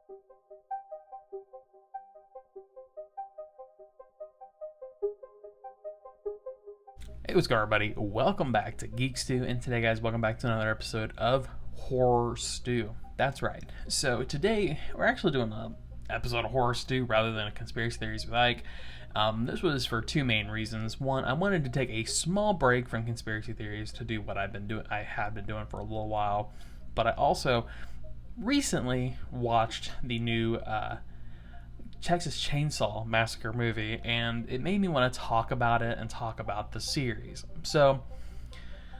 Hey, what's going on, everybody? Welcome back to Geek-Stew, and today, guys, welcome back to another episode of Horror Stew. That's right. So today, we're actually doing an episode of Horror Stew rather than a conspiracy theories with Ike. This was for two main reasons. One, I wanted to take a small break from conspiracy theories to do what I have been doing for a little while, but I also recently watched the new Texas Chainsaw Massacre movie, and it made me want to talk about it and talk about the series. So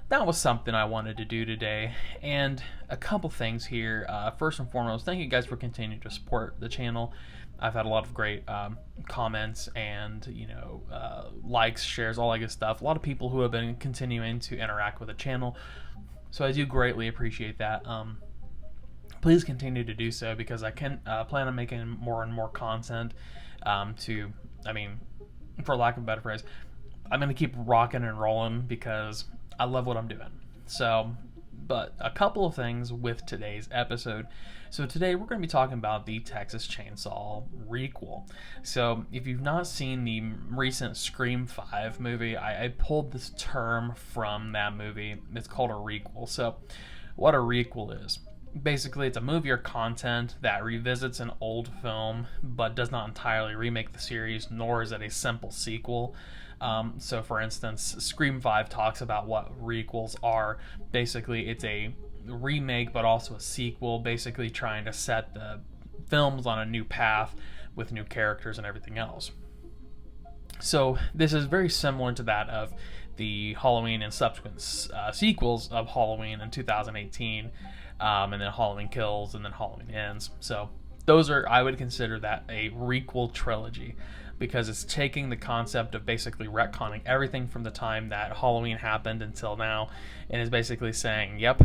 that was something I wanted to do today, and a couple things here. First and foremost, thank you guys for continuing to support the channel. I've had a lot of great comments and likes, shares, all that good stuff. A lot of people who have been continuing to interact with the channel, so I do greatly appreciate that. Please continue to do so, because I can plan on making more and more content for lack of a better phrase, I'm going to keep rocking and rolling because I love what I'm doing. So, but a couple of things with today's episode. So today we're going to be talking about the Texas Chainsaw Requel. So if you've not seen the recent Scream 5 movie, I pulled this term from that movie. It's called a requel. So what a requel is: basically, it's a movie or content that revisits an old film but does not entirely remake the series, nor is it a simple sequel. So, for instance, Scream 5 talks about what requels are. Basically, it's a remake but also a sequel, basically trying to set the films on a new path with new characters and everything else. So, this is very similar to that of the Halloween and subsequent sequels of Halloween in 2018. And then Halloween Kills, and then Halloween Ends. So those are, I would consider that a requel trilogy, because it's taking the concept of basically retconning everything from the time that Halloween happened until now, and is basically saying, yep,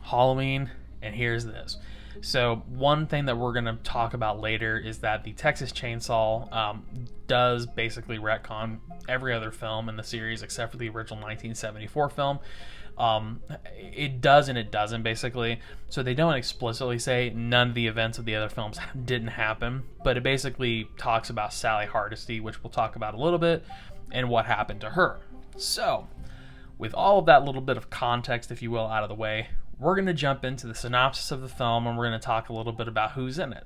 Halloween, and here's this. So one thing that we're going to talk about later is that the Texas Chainsaw does basically retcon every other film in the series except for the original 1974 film. It does and it doesn't, basically. So they don't explicitly say none of the events of the other films didn't happen, but it basically talks about Sally Hardesty, which we'll talk about a little bit, and what happened to her. So, with all of that little bit of context, if you will, out of the way, we're going to jump into the synopsis of the film, and we're going to talk a little bit about who's in it.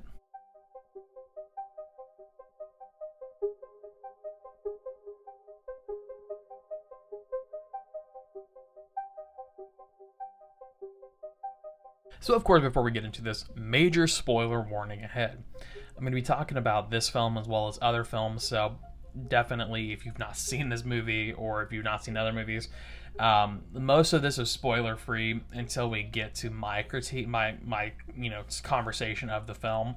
So, of course, before we get into this, major spoiler warning ahead. I'm going to be talking about this film as well as other films, so definitely, if you've not seen this movie or if you've not seen other movies, most of this is spoiler-free until we get to my critique, my conversation of the film.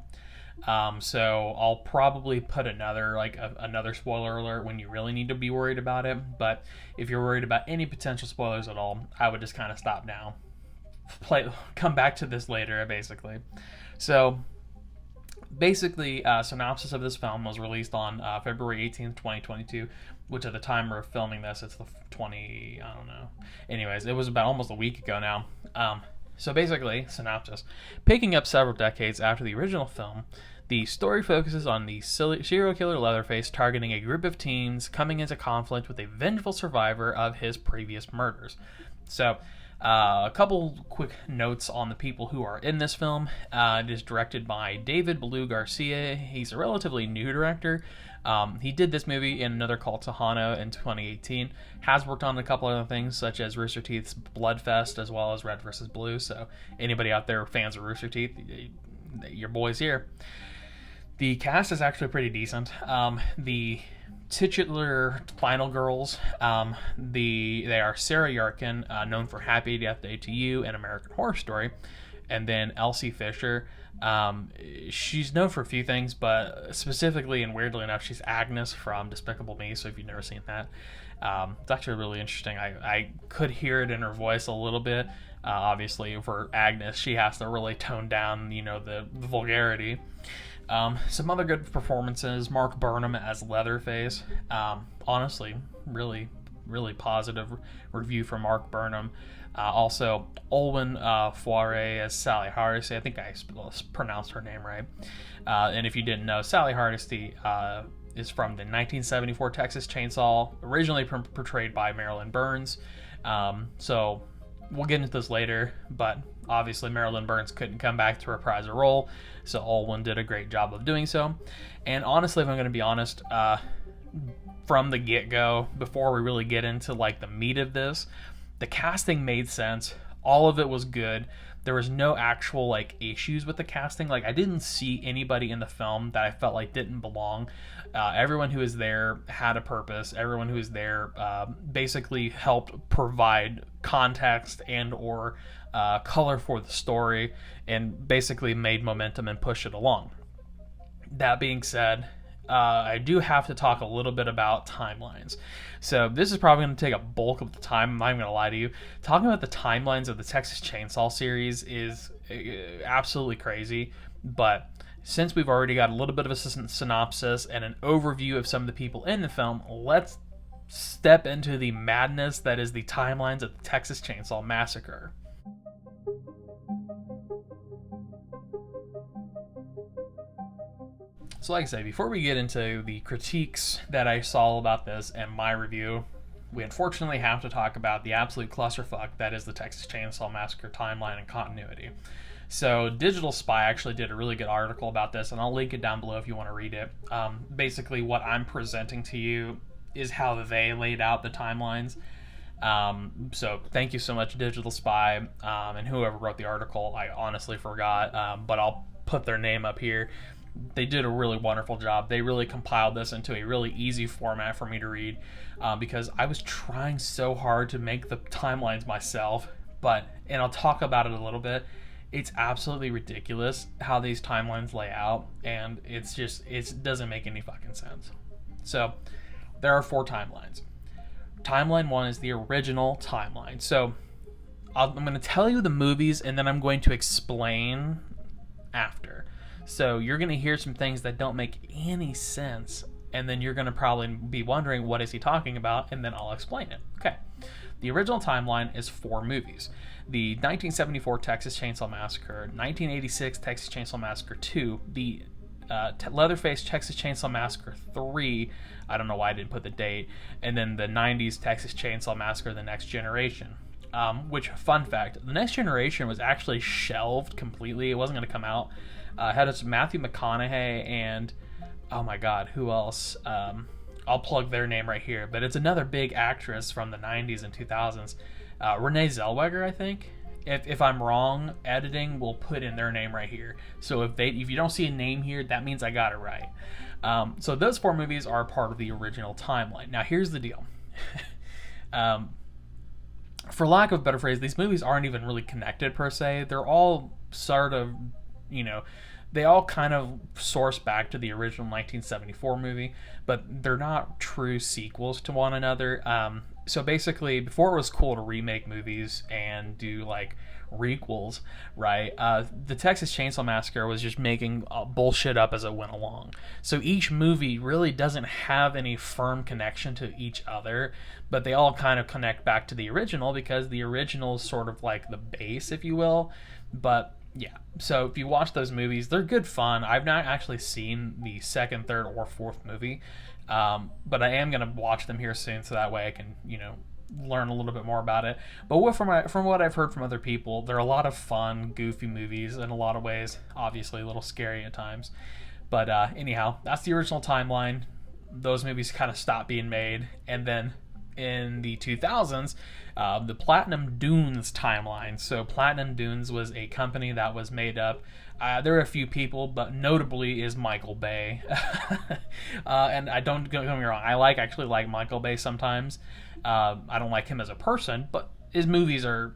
So I'll probably put another spoiler alert when you really need to be worried about it. But if you're worried about any potential spoilers at all, I would just kind of stop now. Come back to this later, basically. So basically, synopsis of this film was released on February 18th, 2022, which at the time we're filming this, it's the I don't know. Anyways, it was about almost a week ago now. So basically, synopsis: picking up several decades after the original film, the story focuses on the serial killer Leatherface targeting a group of teens coming into conflict with a vengeful survivor of his previous murders. So, a couple quick notes on the people who are in this film. It is directed by David Blue Garcia. He's a relatively new director. He did this movie in another called Tahano in 2018. Has worked on a couple other things, such as Rooster Teeth's Bloodfest, as well as Red vs. Blue. So anybody out there fans of Rooster Teeth, your boy's here. The cast is actually pretty decent. The titular final girls, they are Sarah Yarkin, known for Happy Death Day to You and American Horror Story, and then Elsie Fisher. She's known for a few things, but specifically and weirdly enough, she's Agnes from Despicable Me. So if you've never seen that, it's actually really interesting. I could hear it in her voice a little bit. Obviously, for Agnes, she has to really tone down, the vulgarity. Some other good performances: Mark Burnham as Leatherface. Honestly, really really positive review from Mark Burnham. Also, Olwen Foire as Sally Hardesty. I think I pronounced her name right. And if you didn't know, Sally Hardesty is from the 1974 Texas Chainsaw, originally portrayed by Marilyn Burns. So we'll get into this later, but obviously Marilyn Burns couldn't come back to reprise her role, so Olwen did a great job of doing so. And honestly, if I'm going to be honest, from the get-go, before we really get into like the meat of this, the casting made sense. All of it was good. There was no actual like issues with the casting. Like, I didn't see anybody in the film that I felt like didn't belong. Everyone who was there had a purpose. Everyone who was there basically helped provide context and or color for the story, and basically made momentum and pushed it along. That being said, I do have to talk a little bit about timelines. So this is probably going to take a bulk of the time. I'm not even going to lie to you. Talking about the timelines of the Texas Chainsaw series is absolutely crazy. But since we've already got a little bit of a synopsis and an overview of some of the people in the film, let's step into the madness that is the timelines of the Texas Chainsaw Massacre. So like I say, before we get into the critiques that I saw about this and my review, we unfortunately have to talk about the absolute clusterfuck that is the Texas Chainsaw Massacre timeline and continuity. So Digital Spy actually did a really good article about this, and I'll link it down below if you want to read it. Basically, what I'm presenting to you is how they laid out the timelines. So thank you so much, Digital Spy, and whoever wrote the article. I honestly forgot, but I'll put their name up here. They did a really wonderful job. They really compiled this into a really easy format for me to read, because I was trying so hard to make the timelines myself, and I'll talk about it a little bit. It's absolutely ridiculous how these timelines lay out, and it doesn't make any fucking sense. So there are 4 timelines. Timeline 1 is the original timeline. So I'm going to tell you the movies, and then I'm going to explain after. So you're going to hear some things that don't make any sense, and then you're going to probably be wondering, what is he talking about? And then I'll explain it. Okay. The original timeline is 4 movies. The 1974 Texas Chainsaw Massacre, 1986 Texas Chainsaw Massacre 2, the Leatherface Texas Chainsaw Massacre 3, I don't know why I didn't put the date, and then the 90s Texas Chainsaw Massacre The Next Generation. Which, fun fact, The Next Generation was actually shelved completely. It wasn't going to come out. It had Matthew McConaughey and, oh my god, who else? I'll plug their name right here, but it's another big actress from the 90s and 2000s. Renee Zellweger, I think. If I'm wrong, editing will put in their name right here. So if you don't see a name here, that means I got it right. So those 4 movies are part of the original timeline. Now here's the deal. For lack of a better phrase, these movies aren't even really connected per se. They're all sort of, they all kind of source back to the original 1974 movie, but they're not true sequels to one another. So basically, before it was cool to remake movies and do like requels, right? The Texas Chainsaw Massacre was just making bullshit up as it went along. So each movie really doesn't have any firm connection to each other, but they all kind of connect back to the original, because the original is sort of like the base, if you will. But yeah, so if you watch those movies, they're good fun. I've not actually seen the 2nd, 3rd, or 4th movie, but I am going to watch them here soon, so that way I can, learn a little bit more about it. But from what I've heard from other people, they're a lot of fun, goofy movies in a lot of ways. Obviously, a little scary at times. But anyhow, that's the original timeline. Those movies kind of stopped being made, and then in the 2000s, the Platinum Dunes timeline. So Platinum Dunes was a company that was made up. There are a few people, but notably is Michael Bay. And I don't get me wrong, I actually like Michael Bay sometimes. I don't like him as a person, but his movies are,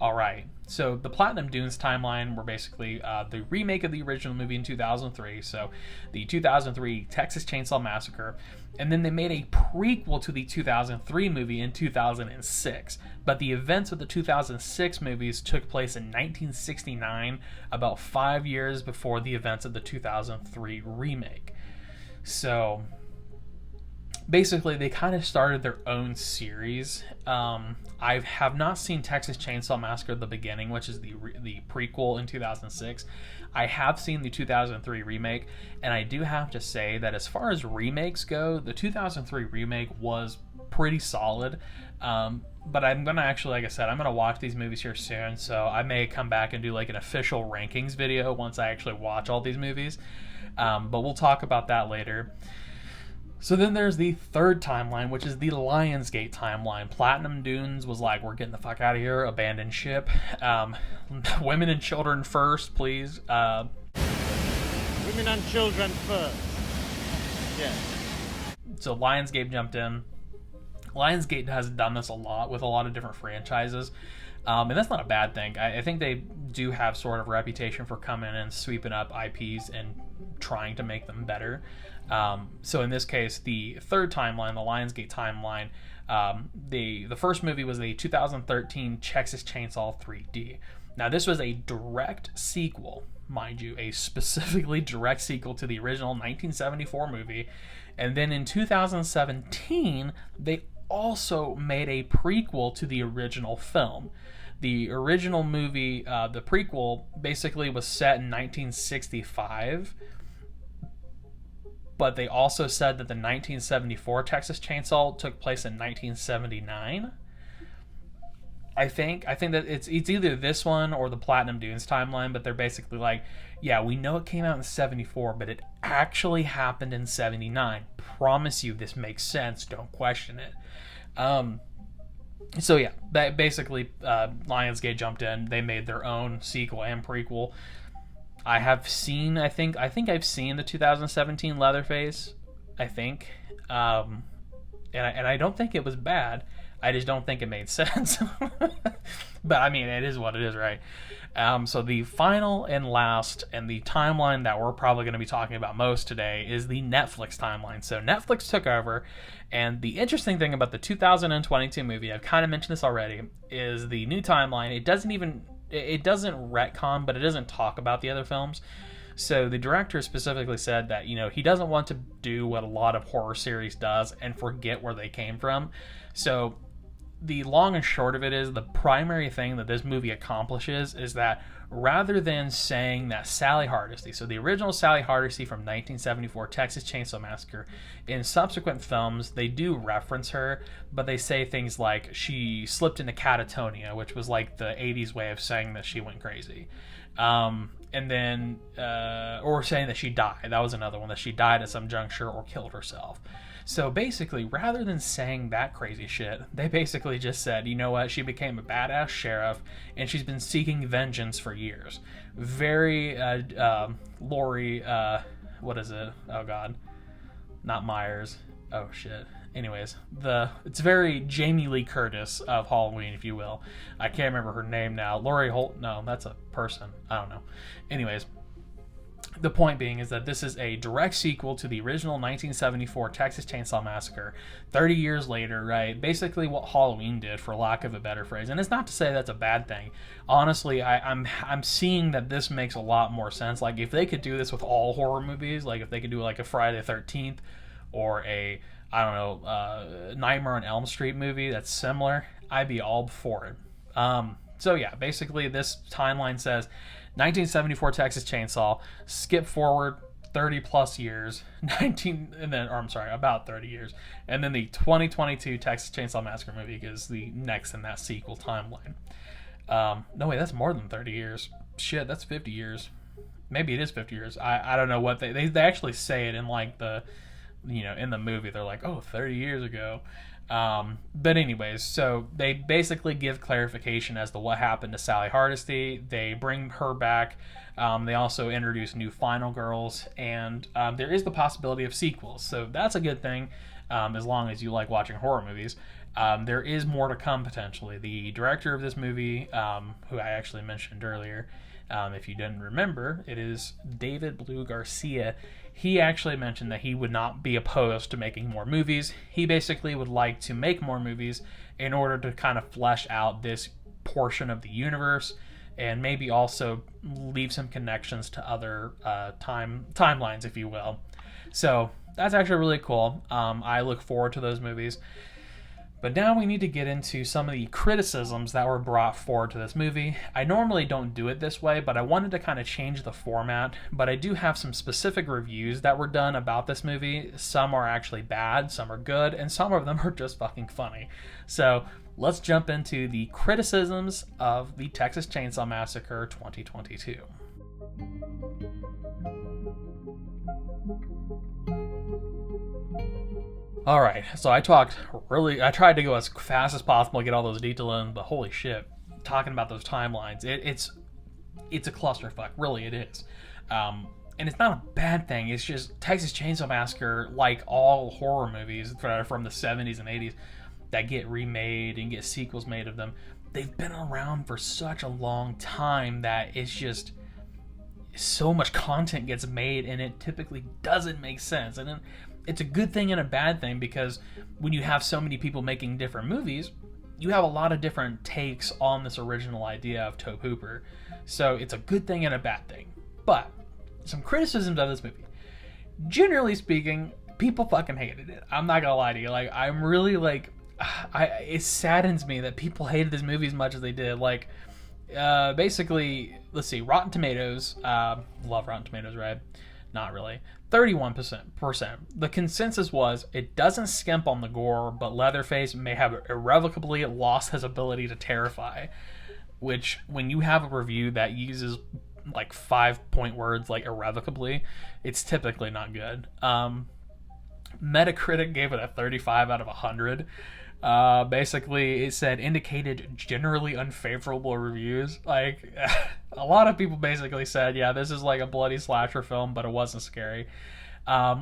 all right. So the Platinum Dunes timeline were basically the remake of the original movie in 2003. So the 2003 Texas Chainsaw Massacre. And then they made a prequel to the 2003 movie in 2006. But the events of the 2006 movies took place in 1969, about 5 years before the events of the 2003 remake. So basically they kind of started their own series. I have not seen Texas Chainsaw Massacre: The Beginning, which is the prequel in 2006. I have seen the 2003 remake, and I do have to say that as far as remakes go, the 2003 remake was pretty solid. But I'm gonna actually, like I said, I'm gonna watch these movies here soon, so I may come back and do like an official rankings video once I actually watch all these movies. But we'll talk about that later. So then there's the third timeline, which is the Lionsgate timeline. Platinum Dunes was like, we're getting the fuck out of here, abandon ship. Women and children first, please. Women and children first. Yeah. So Lionsgate jumped in. Lionsgate has done this a lot with a lot of different franchises. And that's not a bad thing. I think they do have sort of a reputation for coming in and sweeping up IPs and trying to make them better. So in this case, the third timeline, the Lionsgate timeline, the first movie was the 2013 Texas Chainsaw 3D. Now this was a direct sequel, mind you, a specifically direct sequel to the original 1974 movie. And then in 2017, they also made a prequel to the original film. The original movie, the prequel, basically was set in 1965, but they also said that the 1974 Texas Chainsaw took place in 1979. I think that it's either this one or the Platinum Dunes timeline, but they're basically like, yeah, we know it came out in 74, but it actually happened in 79. Promise you this makes sense. Don't question it. So yeah, basically Lionsgate jumped in. They made their own sequel and prequel. I think I've seen the 2017 Leatherface, I think. And I don't think it was bad. I just don't think it made sense. But I mean, it is what it is, right? So the final and last, and the timeline that we're probably going to be talking about most today, is the Netflix timeline. So Netflix took over, and the interesting thing about the 2022 movie, I've kind of mentioned this already, is the new timeline. It doesn't retcon, but it doesn't talk about the other films. So the director specifically said that, he doesn't want to do what a lot of horror series does and forget where they came from. So the long and short of it is, the primary thing that this movie accomplishes is that rather than saying that Sally Hardesty, so the original Sally Hardesty from 1974 Texas Chainsaw Massacre, in subsequent films they do reference her, but they say things like she slipped into catatonia, which was like the 80s way of saying that she went crazy. And then, or saying that she died. That was another one, that she died at some juncture or killed herself. So basically, rather than saying that crazy shit, they basically just said, you know what, she became a badass sheriff, and she's been seeking vengeance for years. Very, Lori, what is it? Oh god. Not Myers. Oh shit. Anyways, it's very Jamie Lee Curtis of Halloween, if you will. I can't remember her name now. Laurie Holt? No, that's a person. I don't know. Anyways, the point being is that this is a direct sequel to the original 1974 Texas Chainsaw Massacre. 30 years later, right? Basically what Halloween did, for lack of a better phrase. And it's not to say that's a bad thing. Honestly, I'm seeing that this makes a lot more sense. Like, if they could do this with all horror movies, like if they could do like a Friday the 13th or a, I don't know, Nightmare on Elm Street movie that's similar, I'd be all for it. So yeah, basically this timeline says 1974 Texas Chainsaw, skip forward 30 plus years, about 30 years, and then the 2022 Texas Chainsaw Massacre movie is the next in that sequel timeline. No wait, that's more than 30 years. Shit, that's 50 years. Maybe it is 50 years. I don't know what they actually say it in like the, in the movie. They're like, 30 years ago. But anyways, so they basically give clarification as to what happened to Sally Hardesty. They bring her back. They also introduce new final girls, and there is the possibility of sequels. So that's a good thing, as long as you like watching horror movies. There is more to come potentially. The director of this movie, who I actually mentioned earlier, if you didn't remember, it is David Blue Garcia. He actually mentioned that he would not be opposed to making more movies. He basically would like to make more movies in order to kind of flesh out this portion of the universe and maybe also leave some connections to other timelines, if you will. So that's actually really cool. I look forward to those movies. But now we need to get into some of the criticisms that were brought forward to this movie. I normally don't do it this way, but I wanted to kind of change the format. But I do have some specific reviews that were done about this movie. Some are actually bad, some are good, and some of them are just fucking funny. So let's jump into the criticisms of the Texas Chainsaw Massacre 2022. Alright, so I tried to go as fast as possible to get all those details in, but holy shit, talking about those timelines, it's a clusterfuck, really it is. And it's not a bad thing, it's just Texas Chainsaw Massacre, like all horror movies from the 70s and 80s that get remade and get sequels made of them, they've been around for such a long time that it's just so much content gets made and it typically doesn't make sense. And then it's a good thing and a bad thing, because when you have so many people making different movies, you have a lot of different takes on this original idea of Tobe Hooper. So it's a good thing and a bad thing. But some criticisms of this movie. Generally speaking, people fucking hated it. I'm not gonna lie to you. Like, I'm really like, it saddens me that people hated this movie as much as they did. Like, basically, let's see, Rotten Tomatoes, love Rotten Tomatoes, right? Not really. 31%. The consensus was it doesn't skimp on the gore, but Leatherface may have irrevocably lost his ability to terrify. Which, when you have a review that uses like 5-point words like irrevocably, it's typically not good. Metacritic gave it a 35 out of 100. Basically, it said indicated generally unfavorable reviews. Like, a lot of people basically said, yeah, this is like a bloody slasher film, but it wasn't scary.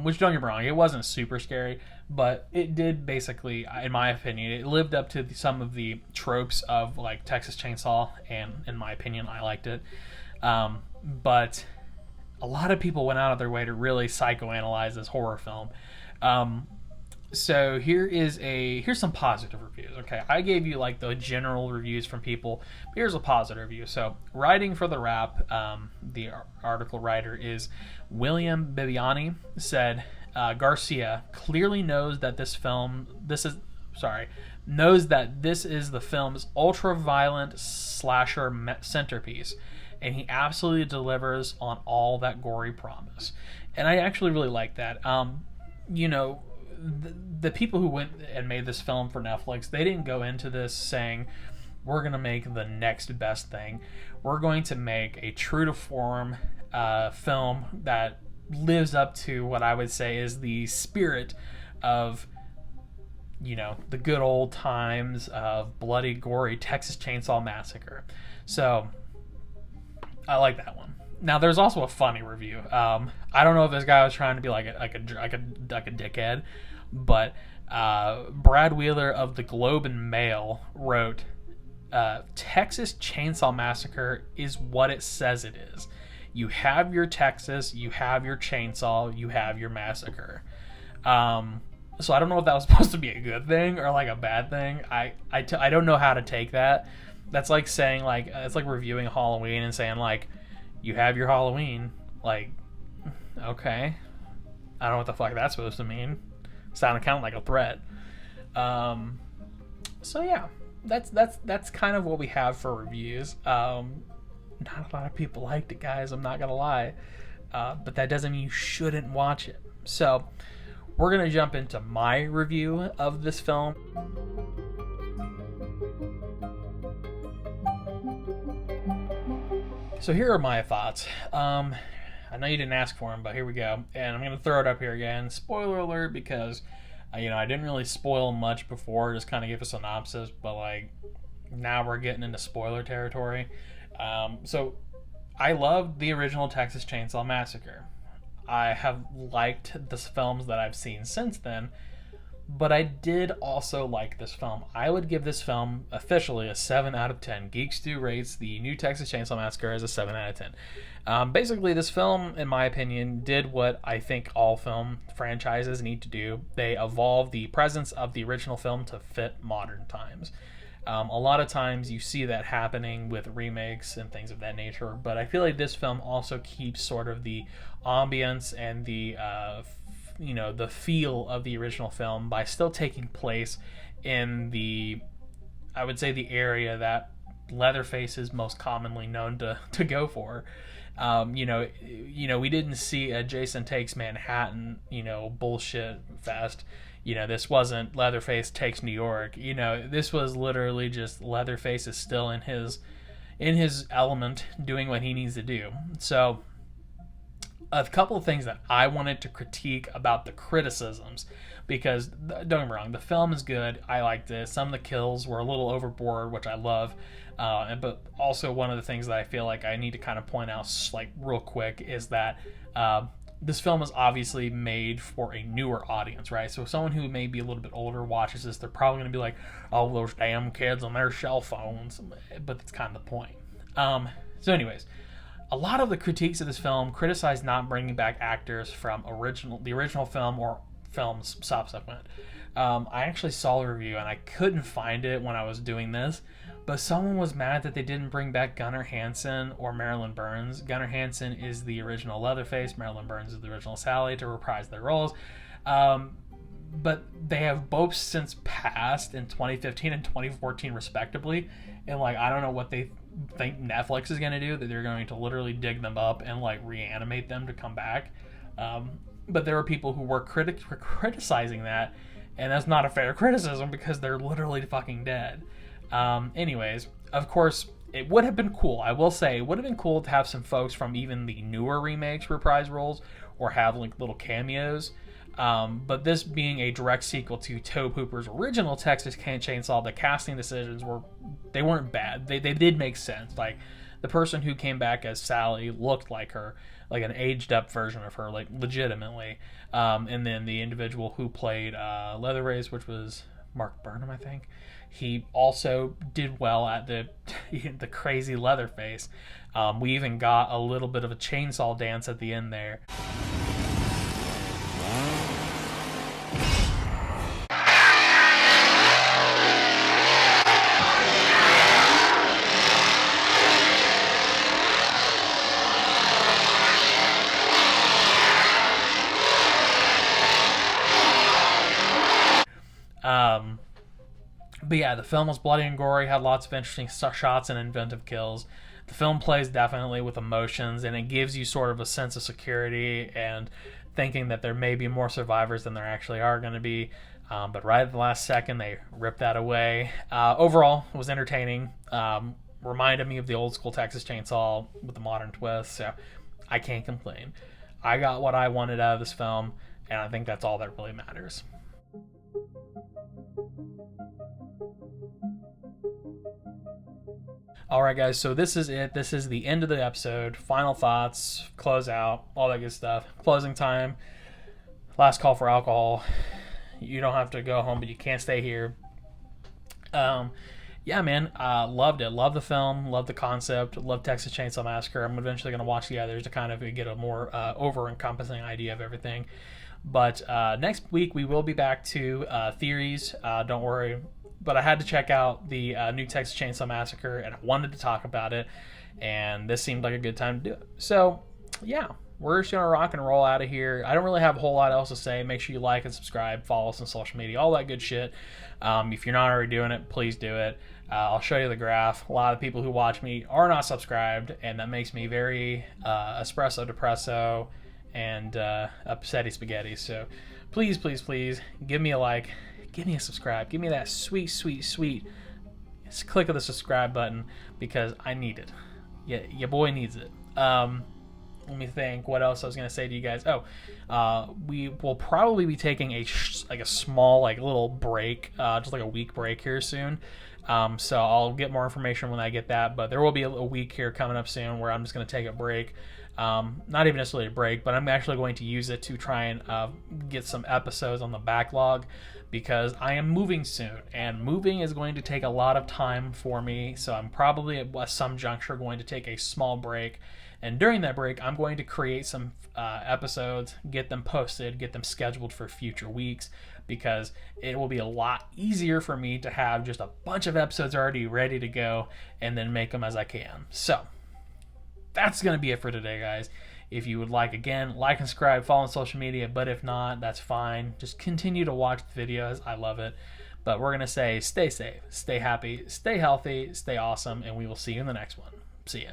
Which, don't get me wrong, it wasn't super scary, but it did basically, in my opinion, it lived up to some of the tropes of like Texas Chainsaw, and in my opinion, I liked it. But a lot of people went out of their way to really psychoanalyze this horror film. So here's some positive reviews. Okay, I gave you like the general reviews from people. But here's a positive review. So, writing for the Wrap, the article writer is William Bibiani, said Garcia clearly knows that this is the film's ultra-violent slasher centerpiece, and he absolutely delivers on all that gory promise. And I actually really like that. You know, the people who went and made this film for Netflix, they didn't go into this saying, we're going to make the next best thing. We're going to make a true to form film that lives up to what I would say is the spirit of, you know, the good old times of bloody, gory Texas Chainsaw Massacre. So, I like that one. Now, there's also a funny review. I don't know if this guy was trying to be like a dickhead, but Brad Wheeler of the Globe and Mail wrote, Texas Chainsaw Massacre is what it says it is. You have your Texas, you have your chainsaw, you have your massacre. So I don't know if that was supposed to be a good thing or like a bad thing. I don't know how to take that. That's like saying, like, it's like reviewing Halloween and saying, like, you have your Halloween. Like, okay. I don't know what the fuck that's supposed to mean. Sounded kind of like a threat. So yeah, that's kind of what we have for reviews. Not a lot of people liked it, guys. I'm not gonna lie, but that doesn't mean you shouldn't watch it. So we're gonna jump into my review of this film. So here are my thoughts. I know you didn't ask for them, but here we go. And I'm going to throw it up here again. Spoiler alert, because, I didn't really spoil much before. Just kind of give a synopsis, but, like, now we're getting into spoiler territory. So, I loved the original Texas Chainsaw Massacre. I have liked the films that I've seen since then, but I did also like this film. I would give this film officially a 7 out of 10. Geek-Stew rates the new Texas Chainsaw Massacre as a 7 out of 10. Basically, this film, in my opinion, did what I think all film franchises need to do. They evolved the presence of the original film to fit modern times. A lot of times you see that happening with remakes and things of that nature, but I feel like this film also keeps sort of the ambience and the the feel of the original film by still taking place in I would say the area that Leatherface is most commonly known to go for. We didn't see a Jason Takes Manhattan, bullshit fest. This wasn't Leatherface Takes New York. This was literally just Leatherface is still in his element, doing what he needs to do. So, a couple of things that I wanted to critique about the criticisms, because don't get me wrong, the film is good. I liked it. Some of the kills were a little overboard, which I love. But also one of the things that I feel like I need to kind of point out, like real quick, is that this film is obviously made for a newer audience, right? So someone who may be a little bit older watches this, they're probably going to be like, "Oh, those damn kids on their cell phones," but that's kind of the point. So, anyways. A lot of the critiques of this film criticize not bringing back actors from the original film or films subsequent. I actually saw a review and I couldn't find it when I was doing this, but someone was mad that they didn't bring back Gunnar Hansen or Marilyn Burns. Gunnar Hansen is the original Leatherface, Marilyn Burns is the original Sally, to reprise their roles. But they have both since passed in 2015 and 2014 respectively, and I don't know what they think Netflix is going to do, that they're going to literally dig them up and reanimate them to come back. But there are people who were criticizing that, and that's not a fair criticism because they're literally fucking dead. Anyways, of course, it would have been cool. I will say it would have been cool to have some folks from even the newer remakes reprise roles or have little cameos. But this being a direct sequel to Tobe Hooper's original Texas Chainsaw, the casting decisions weren't bad. They did make sense. The person who came back as Sally looked like her, like an aged up version of her, legitimately. And then the individual who played Leatherface, which was Mark Burnham, I think, he also did well at the crazy Leatherface. We even got a little bit of a chainsaw dance at the end there. But yeah, the film was bloody and gory, had lots of interesting shots and inventive kills. The film plays definitely with emotions, and it gives you sort of a sense of security and thinking that there may be more survivors than there actually are going to be. But right at the last second, they ripped that away. Overall, it was entertaining. Reminded me of the old school Texas Chainsaw with the modern twist, so I can't complain. I got what I wanted out of this film, and I think that's all that really matters. Alright guys, so this is it. This is the end of the episode. Final thoughts, close out, all that good stuff. Closing time, last call for alcohol. You don't have to go home, but you can't stay here. Yeah, man, loved it. Love the film, love the concept, love Texas Chainsaw Massacre. I'm eventually going to watch the others to kind of get a more over-encompassing idea of everything. But next week we will be back to theories. Don't worry. But I had to check out the new Texas Chainsaw Massacre, and I wanted to talk about it, and this seemed like a good time to do it. So, yeah, we're just going to rock and roll out of here. I don't really have a whole lot else to say. Make sure you like and subscribe, follow us on social media, all that good shit. If you're not already doing it, please do it. I'll show you the graph. A lot of people who watch me are not subscribed, and that makes me very espresso depresso and upsetty spaghetti. So please, please, please give me a like. Give me a subscribe. Give me that sweet, sweet, sweet click of the subscribe button because I need it. Yeah, your boy needs it. Let me think what else I was going to say to you guys. We will probably be taking a small little break, just like a week break here soon. So I'll get more information when I get that, but there will be a week here coming up soon where I'm just going to take a break. Not even necessarily a break, but I'm actually going to use it to try and get some episodes on the backlog because I am moving soon, and moving is going to take a lot of time for me, so I'm probably at some juncture going to take a small break And during that break, I'm going to create some episodes, get them posted, get them scheduled for future weeks, because it will be a lot easier for me to have just a bunch of episodes already ready to go and then make them as I can. So that's going to be it for today, guys. If you would like, again, like and subscribe, follow on social media, but if not, that's fine. Just continue to watch the videos. I love it. But we're going to say stay safe, stay happy, stay healthy, stay awesome, and we will see you in the next one. See ya.